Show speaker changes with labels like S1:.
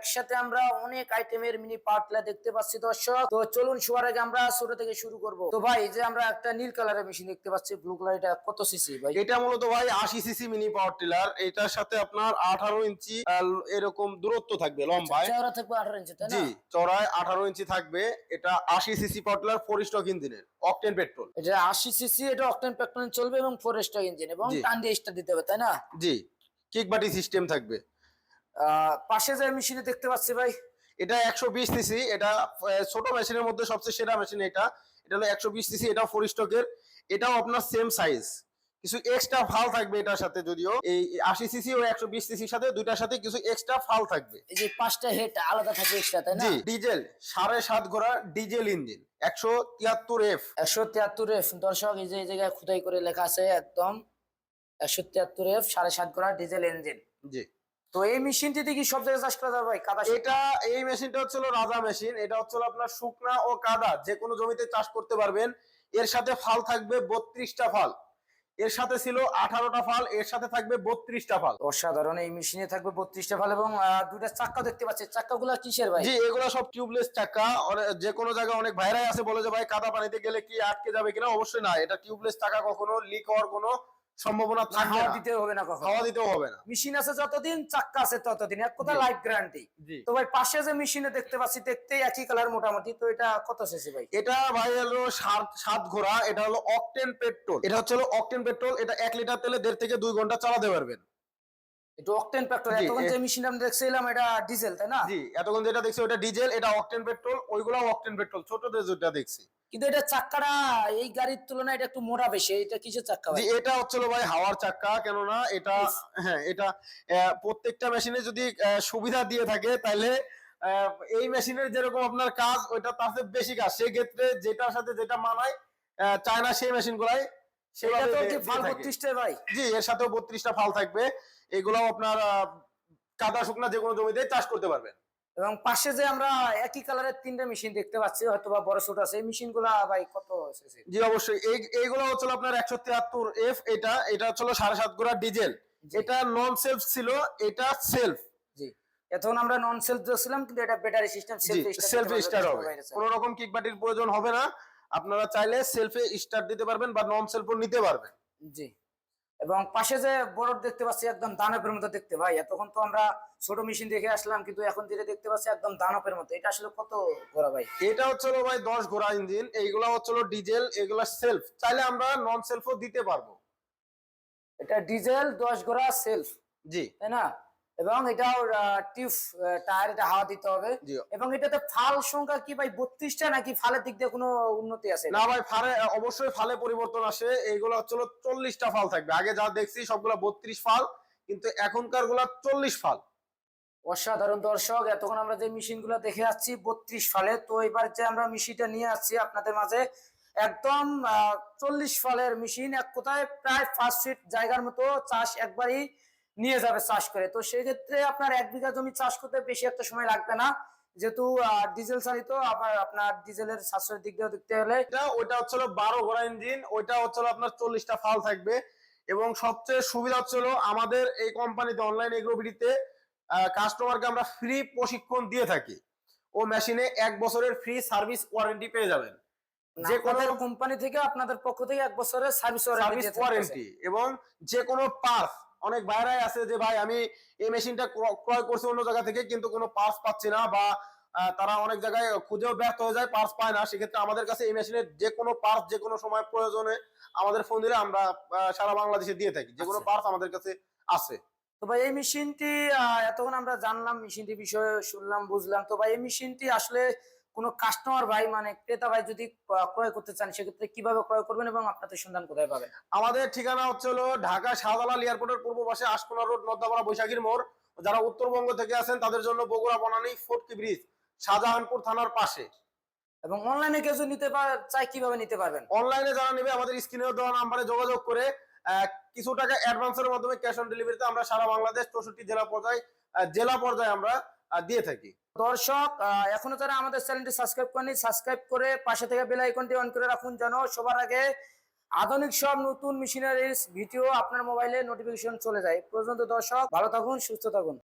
S1: একসাথে আমরা অনেক আইটেমের মিনি পার্টলা দেখতে পাচ্ছি দর্শক। তো চলুন সবার আগে আমরা ছোট থেকে শুরু করব। তো ভাই এই যে আমরা একটা নীল কালারের মেশিন দেখতে পাচ্ছি, ব্লু কালার, এটা কত সিসি ভাই?
S2: এটা মূলত ভাই 80 সিসি মিনি পাওয়ার টিলার। এটার সাথে আপনার 18 ইঞ্চি এরকম দূরত্ব থাকবে লম্বায়।
S1: চওড়া থাকবে 18 ইঞ্চি, তাই না?
S2: জি, চড়ায় 18 ইঞ্চি থাকবে। এটা 80 সিসি পাওয়ার টিলার, 4 স্ট্রোক ইঞ্জিনের, অকটেন পেট্রোল।
S1: এটা 80 সিসি, এটা অকটেন পেট্রোল চলবে এবং 4 স্ট্রোক ইঞ্জিন, এবং
S2: জি
S1: টান দিয়ে স্টার্ট দিতে হবে, তাই না?
S2: জি, কিক বাটি সিস্টেম থাকবে।
S1: পাশে যে মেশিনে দেখতে পাচ্ছি ভাই,
S2: এটা 120 সিসি। এটা ছোট মেশিনের মধ্যে সবচেয়ে সেরা মেশিন। এটা এটা হলো 120 সিসি। এটাও 4 স্ট্রোকের। এটাও আপনার সেম সাইজ, কিছু এক্সট্রা ফাল থাকবে এটার সাথে। যদিও এই 80 সিসি ও 120 সিসির সাথে দুইটার সাথে কিছু এক্সট্রা ফাল থাকবে।
S1: এই যে 5টা হেড আলাদা থাকবে এক্সট্রা, তাই না?
S2: জি, ডিজেল 7.5 ঘোড়া ডিজেল ইঞ্জিন, 173F।
S1: 173F দর্শক, এই যে এই জায়গায় খোদাই করে লেখা আছে একদম 173F 7.5 ঘোড়া ডিজেল ইঞ্জিন।
S2: জি,
S1: তো এই মেশিনটি দিয়ে কি সব জায়গায় চাষ করা যাবে ভাই? কাদা
S2: এটা এই মেশিনটা হচ্ছিল রাজা মেশিন। এটা হচ্ছিল আপনার শুকনা ও কাদা যে কোনো জমিতে চাষ করতে পারবেন। এর সাথে ফাল থাকবে 32টা ফাল। এর সাথে ছিল 18টা ফাল, এর সাথে থাকবে 32টা ফাল।
S1: অসাধারণ। এই মেশিনে থাকবে 32টা ভাল, এবং দুইটা চাক্কা দেখতে পাচ্ছি। চাক্কাগুলা কিসের ভাই?
S2: জি, এগুলো সব টিউবলেস চাকা। যে কোনো জায়গায় অনেক ভাইরাই আছে বলে যে ভাই কাদা পানিতে গেলে কি আটকে যাবে কিনা। অবশ্যই না, এটা টিউবলেস চাকা, কখনো লিক হওয়ার কোনো সম্ভাবনা থাকবে
S1: হাওয়া
S2: না।
S1: দিতে হবে না কখনো।
S2: হাওয়া দিতেও হবে না।
S1: মেশিন আছে যতদিন, চাক্কা আছে ততদিন, এক কথা
S2: জি।
S1: Life guarantee.
S2: জি।
S1: তো ভাই পাশে যে মেশিনে দেখতে পাচ্ছি, দেখতে একই কালার মোটামুটি, তো এটা কত সিসি ভাই?
S2: এটা ভাই হলো 7 ঘোড়া। এটা হলো অকটেন পেট্রোল। এটা হচ্ছে হলো অকটেন পেট্রোল। এটা 1 লিটার তেলে 1.5 থেকে 2 ঘন্টা চালাতে পারবেন।
S1: এটা অকটেন পেট্রোল।
S2: জি,
S1: এতক্ষণ যে মেশিন আমরা দেখছিলাম এটা ডিজেল, তাই না?
S2: জি, এতক্ষণ যেটা দেখছি ওটা ডিজেল, এটা অকটেন পেট্রোল। ওইগুলাও অকটেন পেট্রোল, ছোটদের যেটা দেখছি।
S1: কিন্তু এটা চাক্কাটা এই গাড়ির তুলনায় এটা একটু মোটা বেশি। এটা কিসের চাক্কা
S2: জি,
S1: ভাই?
S2: এটা হচ্ছিল ভাই হাওয়ার চাক্কা। কেননা এটা,
S1: উফ।
S2: হ্যাঁ, এটা প্রত্যেকটা মেশিনে যদি সুবিধা দিয়ে থাকে, তাহলে এই মেশিনের যেরকম আপনার কাজ, ওইটা তার চেয়ে বেশি কাজ। সেক্ষেত্রে যেটার সাথে যেটা মানায় চায় না, সেই মেশিন গুলাই
S1: এটা
S2: সেভাবে
S1: তো কি
S2: দিয়ে
S1: ফাল
S2: থাকে।
S1: 32টা ভাই?
S2: জি, এর সাথেও 32টা ফাল থাকবে। এগুলাও আপনার কাদা শুকনা যে কোনো জমিতে চাষ করতে পারবেন।
S1: এবং পাশে যে আমরা একই কালারের 3টা মেশিন দেখতে পাচ্ছি, হয়তো বা বড় ছোট আছে, এই মেশিন গুলা ভাই কত সিসি?
S2: জি, অবশ্যই। এইগুলো হচ্ছিল আপনার 173F। এটা হচ্ছিল 7.5 ঘোড়া ডিজেল।
S1: জি।
S2: এটা নন সেলফ ছিল, এটা সেলফ।
S1: জি, এতক্ষণ আমরা নন সেলফ দিয়েছিলাম, কিন্তু এটা ব্যাটারি সিস্টেম,
S2: জি,
S1: সেলফ
S2: সেলফে স্টার্ট হবে। কোনো রকম কিক বাটির প্রয়োজন হবে না। আপনারা চাইলে সেলফে স্টার্ট দিতে পারবেন বা নন সেলফও নিতে পারবেন।
S1: জি। এবং পাশে যে বড় দেখতে পাচ্ছি, একদম দানবের মতো দেখতে ভাই। এতক্ষণ তো আমরা ছোট মেশিন দেখে আসলাম, কিন্তু এখন যেটা দেখতে পাচ্ছি একদম দানবের মতো। এটা আসলে কত ঘোড়া ভাই?
S2: এটা হচ্ছিল ভাই 10 ঘোড়া ইঞ্জিন। এইগুলা হচ্ছিল ডিজেল, এগুলা সেলফ। চাইলে আমরা নন সেলফও দিতে পারবো।
S1: এটা ডিজেল 10 ঘোড়া সেলফ,
S2: জি
S1: তাই না? এবং এটাও টিউব টায়ার, এটা হাওয়া দিতে হবে।
S2: জি।
S1: এবং এটাতে ফাল সংখ্যা কি ভাই 32টা, নাকি ফালের দিক দিয়ে কোনো উন্নতি আছে?
S2: না ভাই, ফালে অবশ্যই ফালে পরিবর্তন আসে। এইগুলো হচ্ছিল 40টা ফাল থাকবে। আগে যা দেখছি সবগুলা 32 ফাল, কিন্তু এখনকার গুলা 40 ফাল।
S1: অসাধারণ দর্শক, এতক্ষণ আমরা যে মেশিন গুলো দেখে যাচ্ছি 32 ফালে, তো এবার যে আমরা মেশিনটা নিয়ে আসছি আপনাদের মাঝে, একদম 40 ফালের মেশিন। এক কোথায় প্রায় 5 ফিট জায়গার মতো চাষ একবারই নিয়ে যাবে চাষ করে। তো সেক্ষেত্রে আপনার 1 বিঘা জমি চাষ করতে বেশি একটা সময় লাগবে না, যেহেতু ডিজেল চালিত। আবার আপনার ডিজেলের সাশ্রয়ের দিক দিয়ে দেখতে হলে,
S2: ওইটা হচ্ছিল 12 ঘোড়া ইঞ্জিন। ওইটা হচ্ছিল আপনার 40টা ফাল থাকবে। এবং সবচেয়ে সুবিধা হচ্ছিল আমাদের এই কোম্পানিতে, অনলাইন এগ্রোবিডিতে, কাস্টমারকে আমরা ফ্রি প্রশিক্ষণ দিয়ে থাকি। ও মেশিনে 1 বছরের ফ্রি সার্ভিস ওয়ারেন্টি পেয়ে যাবেন। যে কোনো
S1: কোম্পানি থেকে, আপনাদের পক্ষ থেকে 1 বছরের সার্ভিস
S2: ওয়ারেন্টি। এবং যে কোনো পার্টস, অনেক ভাইরাই আছে যে ভাই আমি এই মেশিনটা ক্রয় করছি অন্য জায়গা থেকে, কিন্তু কোনো পার্টস পাচ্ছি না, বা তারা অনেক জায়গায় খুঁজেও ব্যর্থ হয়ে যায়, পার্টস পায় না। সেক্ষেত্রে আমাদের কাছে এই মেশিনের যে কোনো পার্টস যে কোনো সময় প্রয়োজনে আমাদের ফোন দিলে আমরা সারা বাংলাদেশে দিয়ে থাকি। যে কোনো পার্টস আমাদের কাছে আছে।
S1: তো ভাই এই মেশিনটি এতক্ষণ আমরা জানলাম, মেশিনটি বিষয়ে শুনলাম, বুঝলাম। তো ভাই এই মেশিনটি আসলে কোনো কাস্টমার ভাই, মানে ক্রেতা ভাই যদি ক্রয় করতে চান, সেক্ষেত্রে কিভাবে ক্রয় করবেন এবং আপনাদের সন্ধান কোথায় পাবেন?
S2: আমাদের ঠিকানা হচ্ছে হলো ঢাকা শাহজালাল এয়ারপোর্টের পূর্ব পাশে আশকোনা রোড, নর্দাপাড়া, বৈশাখীর মোড়। যারা উত্তরবঙ্গ থেকে আছেন তাদের জন্য বগুড়া বনানী ফোর্টকি ব্রিজ, শাহজাহানপুর থানার পাশে।
S1: এবং অনলাইনে কেউ যদি নিতে চাই, কিভাবে নিতে পারবেন?
S2: অনলাইনে যারা নেবে আমাদের স্ক্রিনে দেওয়া নাম্বারে যোগাযোগ করে কিছু টাকা অ্যাডভান্সের মাধ্যমে ক্যাশ অন ডেলিভারিতে আমরা সারা বাংলাদেশ 64 জেলা পর্যায়ে আমরা দিয়ে থাকি।
S1: দর্শক, এখনো যারা আমাদের চ্যানেলটি সাবস্ক্রাইব করেনি, সাবস্ক্রাইব করে পাশে থেকে বেল আইকনটি অন করে রাখুন, যেন সবার আগে আধুনিক সব নতুন মেশিনারিজ ভিডিও আপনার মোবাইলে নোটিফিকেশন চলে যায়। পর্যন্ত দর্শক ভালো থাকুন, সুস্থ থাকুন।